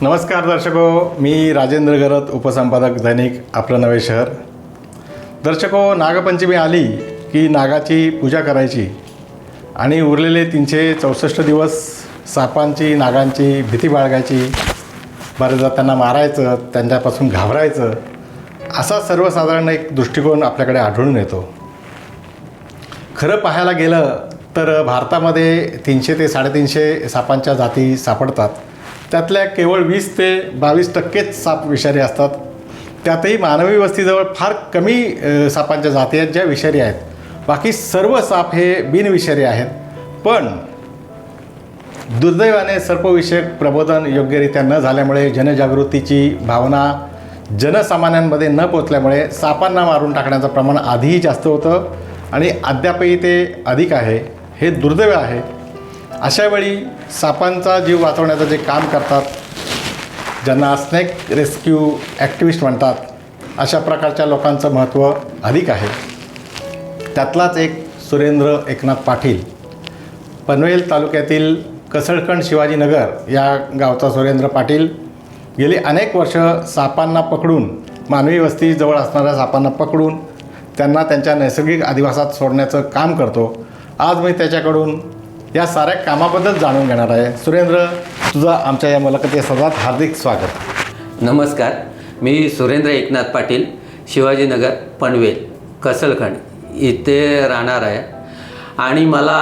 नमस्कार दर्शको, मी राजेंद्र घरत, उपसंपादक दैनिक आपलं नवे शहर. दर्शको, नागपंचमी आली की नागाची पूजा करायची आणि उरलेले 364 दिवस सापांची नागांची भीती बाळगायची. बरेचदा त्यांना मारायचं, त्यांच्यापासून घाबरायचं, असा सर्वसाधारण एक दृष्टिकोन आपल्याकडे आढळून येतो. खरं पाहायला गेलं तर भारतामध्ये 300 ते 350 सापांच्या जाती सापडतात. त्यातल्या केवळ 20 ते 22% साप विषारी असतात. त्यातही मानवी वस्तीजवळ फार कमी सापांच्या जाती आहेत ज्या विषारी आहेत. बाकी सर्व साप हे बिनविषारी आहेत. पण दुर्दैवाने सर्पविषयक प्रबोधन योग्यरित्या न झाल्यामुळे, जनजागृतीची भावना जनसामान्यांमध्ये न पोचल्यामुळे सापांना मारून टाकण्याचं प्रमाण आधीही जास्त होतं आणि अद्यापही ते अधिक आहे. हे दुर्दैव आहे. अशावेळी सापांचा जीव वाचवण्याचं जे काम करतात, ज्यांना स्नेक रेस्क्यू ॲक्टिव्हिस्ट म्हणतात, अशा प्रकारच्या लोकांचं महत्त्व अधिक आहे. त्यातलाच एक सुरेंद्र एकनाथ पाटील, पनवेल तालुक्यातील कसळखंड शिवाजीनगर या गावचा सुरेंद्र पाटील गेली अनेक वर्ष सापांना पकडून, मानवी वस्तीजवळ असणाऱ्या सापांना पकडून त्यांना त्यांच्या नैसर्गिक अधिवासात सोडण्याचं काम करतो. आज मी त्याच्याकडून या साऱ्या कामाबद्दल जाणून घेणार आहे. सुरेंद्र, तुझं आमच्या या मुलाखती सदात हार्दिक स्वागत. नमस्कार, मी सुरेंद्र एकनाथ पाटील, शिवाजीनगर, पनवेल, कसलखंड इथे राहणार आहे. आणि मला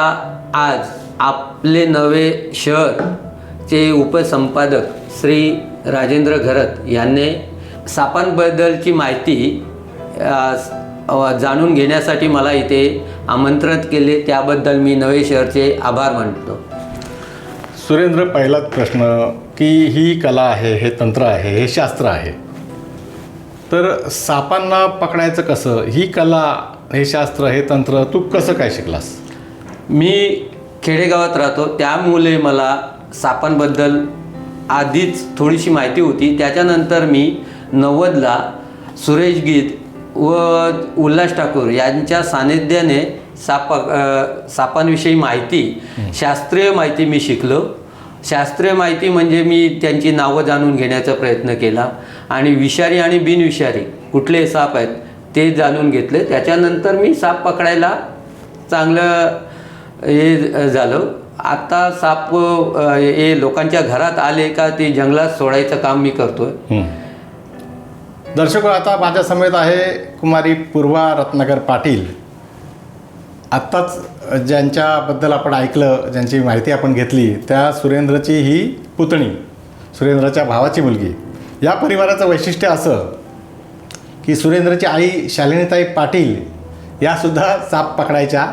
आज आपले नवे शहरचे उपसंपादक श्री राजेंद्र घरत यांनी सापांबद्दलची माहिती जाणून घेण्यासाठी मला इथे आमंत्रित केले. त्याबद्दल मी नवे शहरचे आभार मानतो. सुरेंद्र, पहिलाच प्रश्न की ही कला आहे, हे तंत्र आहे, हे शास्त्र आहे, तर सापांना पकडायचं कसं? ही कला, हे शास्त्र, हे तंत्र तू कसं काय शिकलास? मी खेडेगावात राहतो, त्यामुळे मला सापांबद्दल आधीच थोडीशी माहिती होती. त्याच्यानंतर मी 90ला सुरेश गीत व उल्हास ठाकूर यांच्या सानिध्याने सापांविषयी माहिती, शास्त्रीय माहिती मी शिकलो. शास्त्रीय माहिती म्हणजे मी त्यांची नावं जाणून घेण्याचा प्रयत्न केला आणि विषारी आणि बिनविषारी कुठले साप आहेत ते जाणून घेतले. त्याच्यानंतर मी साप पकडायला चांगलं हे झालं. आता साप हे लोकांच्या घरात आले का ते जंगलात सोडायचं काम मी करतोय. दर्शको, आता माझ्या समेत आहे कुमारी पूर्वा रत्नाकर पाटील. आत्ताच ज्यांच्याबद्दल आपण ऐकलं, ज्यांची माहिती आपण घेतली, त्या सुरेंद्रची ही पुतणी, सुरेंद्रच्या भावाची मुलगी. या परिवाराचं वैशिष्ट्य असं की सुरेंद्रची आई शालिनीताई पाटील यासुद्धा साप पकडायच्या.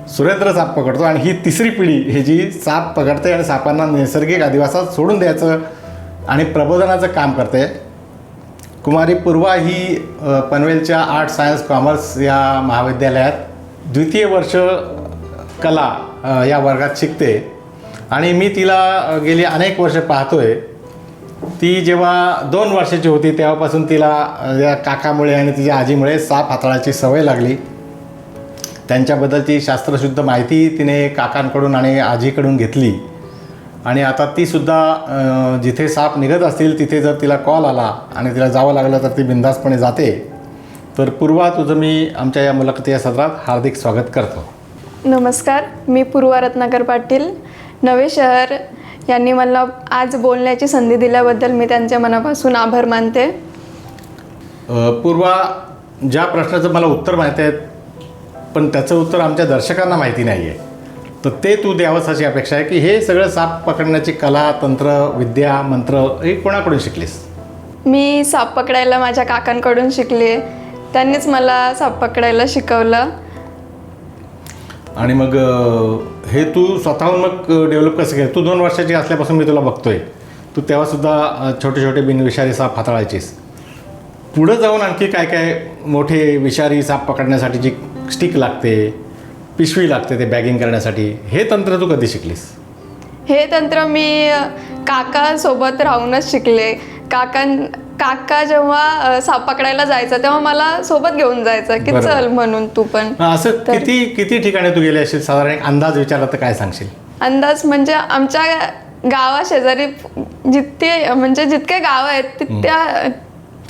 सुरेंद्र साप पकडतो आणि ही तिसरी पिढी हे जी साप पकडते आणि सापांना नैसर्गिक अधिवासात सोडून द्यायचं आणि प्रबोधनाचं काम करते. कुमारी पूर्वा ही पनवेलच्या आर्ट, सायन्स, कॉमर्स या महाविद्यालयात द्वितीय वर्ष कला या वर्गात शिकते आणि मी तिला गेली अनेक वर्ष पाहतोय. ती जेव्हा 2 वर्षाची होती तेव्हापासून तिला या काकामुळे आणि तिच्या आजीमुळे साप हाताळायची सवय लागली. त्यांच्याबद्दलची शास्त्रशुद्ध माहिती तिने काकांकडून आणि आजीकडून घेतली आणि आता तीसुद्धा जिथे साप निघत असतील तिथे जर तिला कॉल आला आणि तिला जावं लागलं तर ती बिनधास्तपणे जाते. तर पूर्वा, तुझं मी आमच्या या मुलाखती या सत्रात हार्दिक स्वागत करतो. नमस्कार, मी पूर्वा रत्नाकर पाटील, नवे शहर यांनी मला आज बोलण्याची संधी दिल्याबद्दल मी त्यांच्या मनापासून आभार मानते. पूर्वा, ज्या प्रश्नाचं मला उत्तर माहिती आहे पण त्याचं उत्तर आमच्या दर्शकांना माहिती नाही आहे, तर ते तू द्यावंस अशी अपेक्षा आहे की हे सगळं साप पकडण्याची कला, तंत्र, विद्या, मंत्र हे कोणाकडून शिकलीस? मी साप पकडायला माझ्या काकांकडून शिकले. त्यांनीच मला साप पकडायला शिकवलं. आणि मग हे तू स्वतःहून मग डेव्हलप कसं केलं? तू 2 वर्षाची असल्यापासून मी तुला बघतोय, तू तेव्हासुद्धा छोटे छोटे बिनविषारी साप हाताळायचीस. पुढं जाऊन आणखी काय काय मोठे विषारी साप पकडण्यासाठीची स्टिक लागते, पिशवी लागते ते बॅगिंग करण्यासाठी, हे तंत्र तू कधी शिकलीस? हे तंत्र मी काकासोबत राहूनच शिकले. काका जेव्हा साप पकडायला जायचं तेव्हा मला सोबत घेऊन जायचं की चल म्हणून तू पण. असं किती ठिकाणी तू गेले असेल? साधारण एक अंदाज विचारला तर काय सांगशील? अंदाज म्हणजे आमच्या गावा शेजारी जितके म्हणजे जितके गाव आहेत त्या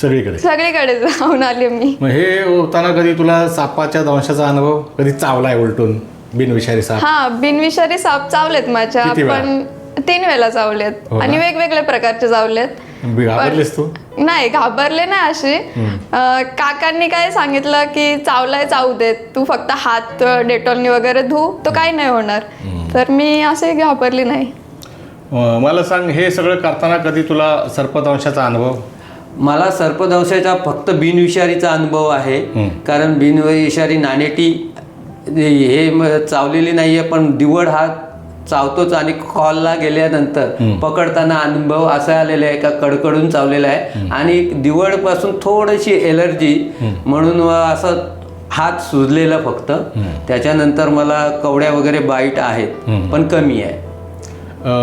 सगळीकडे सगळीकडे जाऊन आले मी. मग हे होताना कधी तुला सापाच्या दंशाचा अनुभव कधी चावलाय उलटून बिनविषारी साप? हा, बिनविषारी साप चावलेत माझ्या, किती वेळा? पण 3 वेळा चावलेत हो ना? आणि वेगवेगळ्या प्रकारचे चावलेत. घाबरलीस तू? नाही, घाबरले नाही अशी. काकांनी काय सांगितलं की चावलाय चावू देत, तू फक्त हात डेटॉलनी वगैरे धू, तो काही नाही होणार. तर मी असे घाबरली नाही. मला सांग, हे सगळं करताना कधी तुला सर्पदंशाचा अनुभव? मला सर्पदंशाचा फक्त बिनविषारीचा अनुभव आहे. कारण बिनविषारी नानेटी हे चावलेली नाही आहे, पण दिवड हा चावतोच. आणि कॉलला गेल्यानंतर पकडताना अनुभव असा आलेला आहे का कडकडून चावलेला आहे आणि दिवडपासून थोडीशी एलर्जी म्हणून असं हात सुजलेला फक्त. त्याच्यानंतर मला कवड्या वगैरे बाईट आहेत, पण कमी आहे.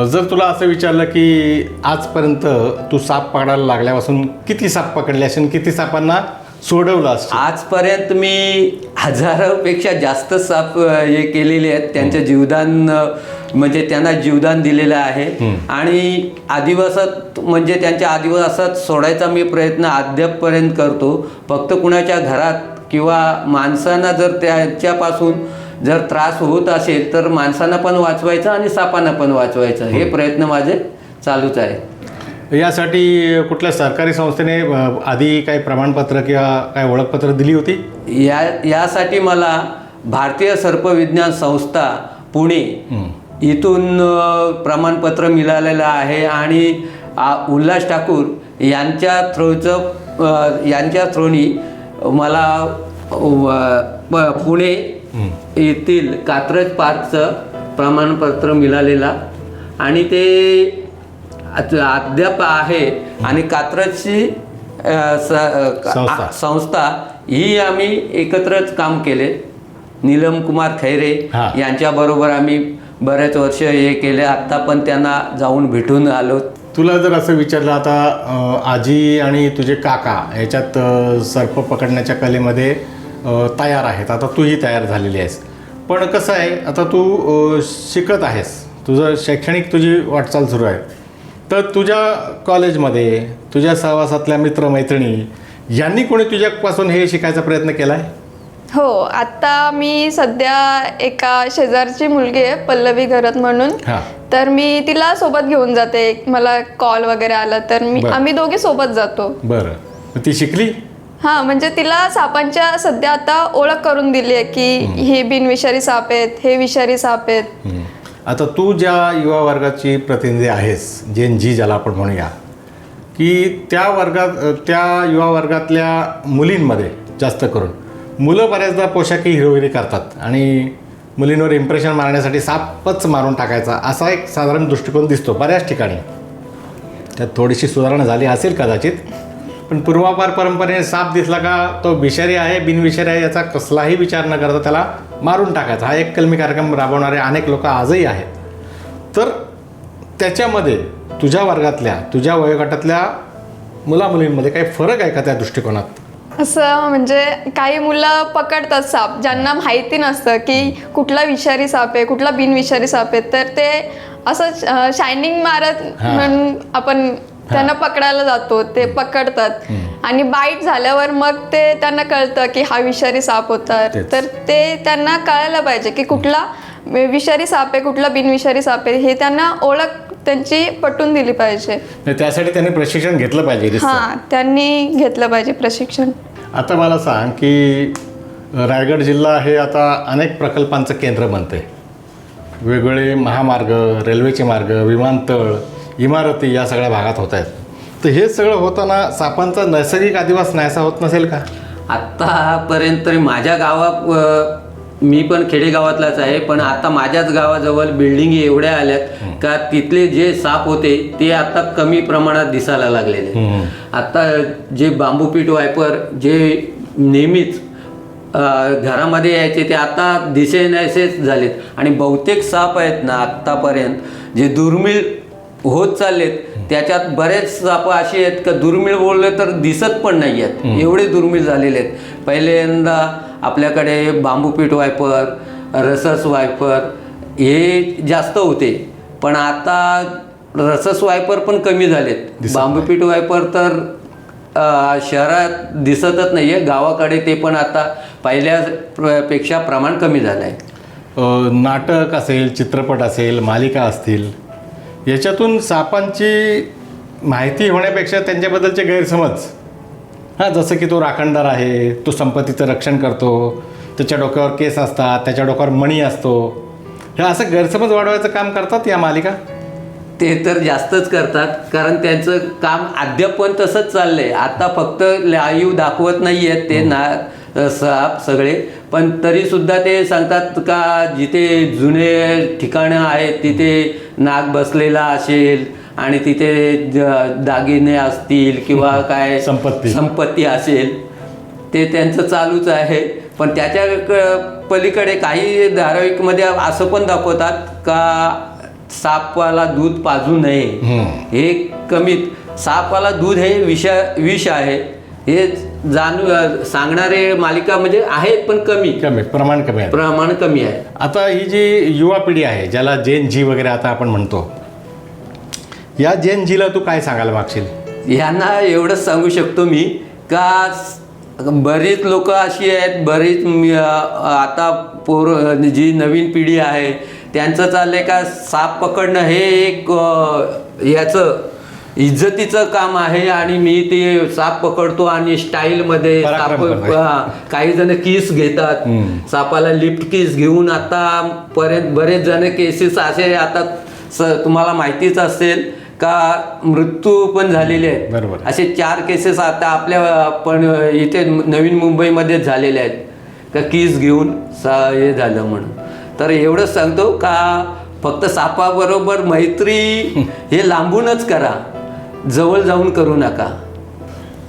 जर तुला असं विचारलं की आजपर्यंत तू साप पकडायला लागल्यापासून किती साप पकडले असेल, किती सापांना सोडवलं असतं? आजपर्यंत मी हजारापेक्षा जास्त साप हे केलेले आहेत. त्यांचं जीवदान म्हणजे त्यांना जीवदान दिलेलं आहे. आणि आदिवासात म्हणजे त्यांच्या आदिवासात सोडायचा मी प्रयत्न अद्यापपर्यंत करतो. फक्त कुणाच्या घरात किंवा माणसांना जर त्याच्यापासून जर त्रास होत असेल तर माणसांना पण वाचवायचं आणि सापांना पण वाचवायचं, हे प्रयत्न माझे चालूच आहे. यासाठी कुठल्या सरकारी संस्थेने आधी काही प्रमाणपत्र किंवा काही ओळखपत्र दिली होती? यासाठी मला भारतीय सर्पविज्ञान संस्था पुणे इथून प्रमाणपत्र मिळालेलं आहे. आणि उल्हास ठाकूर यांच्या थ्रोनी मला पुणे येथील कात्रज पार्कचं प्रमाणपत्र मिळालेलं आणि ते अद्याप आहे. आणि कात्रजची संस्था ही आम्ही एकत्रच काम केले. नीलम कुमार खैरे यांच्याबरोबर आम्ही बरेच वर्ष हे केले. आत्ता पण त्यांना जाऊन भेटून आलो. तुला जर असं विचारलं, आता आजी आणि तुझे काका ह्याच्यात सर्प पकडण्याच्या कलेमध्ये तयार आहेत, आता तूही तयार झालेली आहेस, पण कसं आहे, आता तू शिकत आहेस, तुझं शैक्षणिक तुझी वाटचाल सुरू आहे, तर तुझ्या कॉलेजमध्ये तुझ्या सहवासातल्या मित्रमैत्रिणी यांनी कोणी तुझ्यापासून हे शिकायचा प्रयत्न केला आहे? हो, आता मी सध्या एका शेजारची मुलगी आहे पल्लवी घरत म्हणून, तर मी तिला सोबत घेऊन जाते. मला कॉल वगैरे आला तर आम्ही दोघे सोबत जातो. बरं, ती शिकली? हा, म्हणजे तिला सापांच्या सध्या आता ओळख करून दिली आहे की हे बिनविषारी साप आहेत, हे विषारी साप आहेत. आता तू ज्या युवा वर्गाची प्रतिनिधी आहेस, जेन जी ज्याला आपण म्हणूया, की त्या युवा वर्गातल्या मुलींमध्ये जास्त करून मुलं बऱ्याचदा पोशाखी हिरोगिरी करतात आणि मुलींवर इम्प्रेशन मारण्यासाठी सापच मारून टाकायचा असा एक साधारण दृष्टिकोन दिसतो बऱ्याच ठिकाणी. त्यात थोडीशी सुधारणा झाली असेल कदाचित, पण पूर्वापार परंपरेने साप दिसला का तो विषारी आहे बिनविषारी आहे याचा कसलाही विचार न करता त्याला मारून टाकायचा, हा एक कलमी कार्यक्रम राबवणारे अनेक लोक आजही आहेत. तर त्याच्यामध्ये तुझ्या वर्गातल्या तुझ्या वयोगटातल्या मुलामुलींमध्ये काही फरक आहे का त्या दृष्टिकोनात? असं म्हणजे काही मुलं पकडतात साप ज्यांना माहिती नसतं की कुठला विषारी साप आहे कुठला बिनविषारी साप आहे, तर ते असं शायनिंग मारत म्हणून आपण त्यांना पकडायला जातो, ते पकडतात आणि बाईट झाल्यावर मग ते त्यांना कळतं की हा विषारी साप होता. तर ते त्यांना कळायला पाहिजे की कुठला विषारी साप आहे कुठला बिनविषारी साप आहे, हे त्यांना ओळख त्यांची पटवून दिली पाहिजे. त्यासाठी त्यांनी प्रशिक्षण घेतलं पाहिजे. हां, त्यांनी घेतलं पाहिजे प्रशिक्षण. आता मला सांग की रायगड जिल्हा हे आता अनेक प्रकल्पांचं केंद्र बनते. वेगवेगळे महामार्ग, रेल्वेचे मार्ग, विमानतळ, इमारती या सगळ्या भागात होत आहेत. तर हे सगळं होताना सापांचा नैसर्गिक अधिवास नाहीसा होत नसेल का? आत्तापर्यंत माझ्या गावात, मी पण खेडेगावातलाच आहे, पण आता माझ्याच गावाजवळ बिल्डिंग एवढ्या आल्यात का तिथले जे साप होते ते आता कमी प्रमाणात दिसायला लागलेले. आता जे बांबूपीठ वायपर जे नेहमीच घरामध्ये यायचे ते आता दिसेनासेच झालेत. आणि बहुतेक साप आहेत ना आत्तापर्यंत जे दुर्मिळ होत चाललेत, त्याच्यात बरेच साप असे आहेत का दुर्मिळ बोलले तर दिसत पण नाही आहेत, एवढे दुर्मिळ झालेले आहेत. पहिल्यांदा आपल्याकडे बांबूपीठ वायपर, रसस वायपर हे जास्त होते, पण आता रसस वायपर पण कमी झालेत. दिसत बांबूपीठ वायपर तर शहरात दिसतच नाही आहे. गावाकडे ते पण आता पहिल्यापेक्षा प्रमाण कमी झालं आहे. नाटक असेल, चित्रपट असेल, मालिका असतील, याच्यातून सापांची माहिती होण्यापेक्षा त्यांच्याबद्दलचे गैरसमज, जसं की तो राखणदार आहे, तो संपत्तीचं रक्षण करतो, त्याच्या डोक्यावर केस असतात, त्याच्या डोक्यावर मणी असतो, हे असं गैरसमज वाढवायचं काम करतात या मालिका. ते तर जास्तच करतात, कारण त्यांचं काम अद्याप पण तसंच चाललंय. आता फक्त लाईव्ह दाखवत नाही आहेत ते साप सगळे, पण तरीसुद्धा ते सांगतात का जिथे जुने ठिकाणं आहेत तिथे नाग बसलेला असेल आणि तिथे दागिने असतील किंवा काय संपत्ती असेल, ते त्यांचं चालूच आहे. पण त्याच्या पलीकडे काही धारावाहिकमध्ये असं पण दाखवतात का सापाला दूध पाजू नये, हे कमीत सापाला दूध हे विष आहे हे सांगणारे मालिका म्हणजे आहेत, पण प्रमाण कमी आहे. आता ही जी युवा पिढी आहे, ज्याला जेन जी वगैरे आता आपण म्हणतो, या जेन जीला तू काय सांगायला मागशील? यांना एवढंच सांगू शकतो मी का बरीच लोक अशी आहेत, बरीच आता जी नवीन पिढी आहे त्यांचं चाललंय का साप पकडणं हे एक याचं इज्जतीचं काम आहे आणि मी ते साप पकडतो आणि स्टाईलमध्ये साप, काही जण किस घेतात, सापाला लिफ्ट किस घेऊन आता बरेच जण केसेस असे आता तुम्हाला माहितीच असेल का मृत्यू पण झालेले आहेत. बरोबर. असे 4 केसेस आता आपल्या पण इथे नवीन मुंबईमध्ये झालेले आहेत का किस घेऊन हे झालं म्हणून. तर एवढंच सांगतो का फक्त सापाबरोबर मैत्री हे लांबूनच करा, जवळ जाऊन करू नका.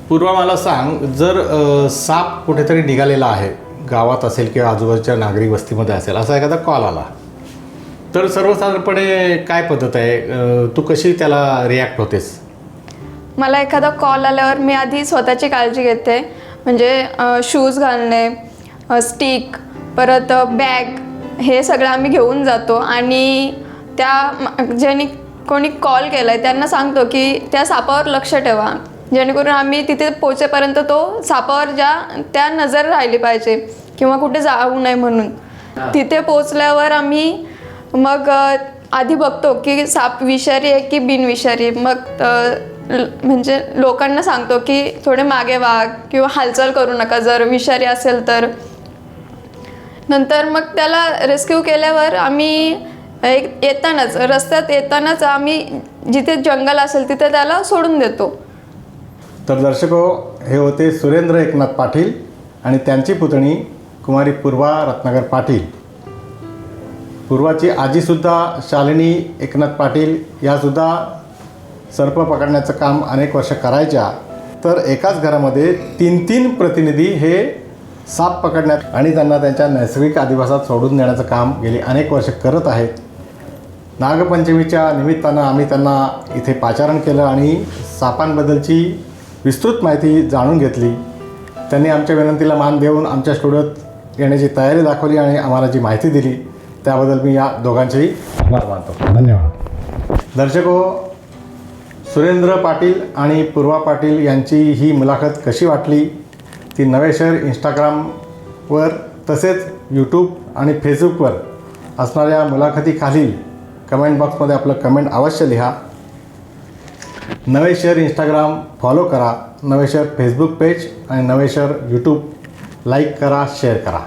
पूर्वा, मला सांग, जर साप कुठेतरी निघालेला आहे, गावात असेल किंवा आजूबाजूच्या नागरिक वस्तीमध्ये असेल, असा एखादा कॉल आला, तर सर्वसाधारणपणे काय पद्धत आहे? तू कशी त्याला रिॲक्ट होतेस? मला एखादा कॉल आल्यावर मी आधी स्वतःची काळजी घेते, म्हणजे शूज घालणे, स्टिक, परत बॅग, हे सगळं आम्ही घेऊन जातो आणि ज्यांनी कोणी कॉल केला आहे त्यांना सांगतो की त्या सापावर लक्ष ठेवा, जेणेकरून आम्ही तिथे पोहोचेपर्यंत तो सापावर त्या नजर राहिली पाहिजे किंवा कुठे जाऊ नये म्हणून. तिथे पोचल्यावर आम्ही मग आधी बघतो की साप विषारी आहे की बिनविषारी. मग म्हणजे लोकांना सांगतो की थोडे मागे व्हा किंवा हालचाल करू नका जर विषारी असेल तर. नंतर मग त्याला रेस्क्यू केल्यावर आम्ही रस्त्यात येतानाच आम्ही जिथे जंगल असेल तिथे त्याला सोडून देतो. तर दर्शको, हे होते सुरेंद्र एकनाथ पाटील आणि त्यांची पुतणी कुमारी पूर्वा रत्नाकर पाटील. पूर्वाची आजीसुद्धा शालिनी एकनाथ पाटील यासुद्धा सर्प पकडण्याचं काम अनेक वर्ष करायच्या. तर एकाच घरामध्ये 3 प्रतिनिधी हे साप पकडण्यात आणि त्यांना त्यांच्या नैसर्गिक अधिवासात सोडून देण्याचं काम गेली अनेक वर्ष करत आहेत. नागपंचमीच्या निमित्तानं आम्ही त्यांना इथे पाचारण केलं आणि सापांबद्दलची विस्तृत माहिती जाणून घेतली. त्यांनी आमच्या विनंतीला मान देऊन आमच्या स्टुडिओत येण्याची तयारी दाखवली आणि आम्हाला जी माहिती दिली त्याबद्दल मी या दोघांचेही आभार मानतो. धन्यवाद. दर्शको, सुरेंद्र पाटील आणि पूर्वा पाटील यांची ही मुलाखत कशी वाटली ती नवे शहर इंस्टाग्रामवर तसेच यूट्यूब आणि फेसबुकवर असणाऱ्या मुलाखतीखालील कमेंट बॉक्समध्ये आपलं कमेंट अवश्य लिहा. नवे शहर इंस्टाग्राम फॉलो करा, नवे शहर फेसबुक पेज आणि नवे शहर यूट्यूब लाईक करा, शेअर करा.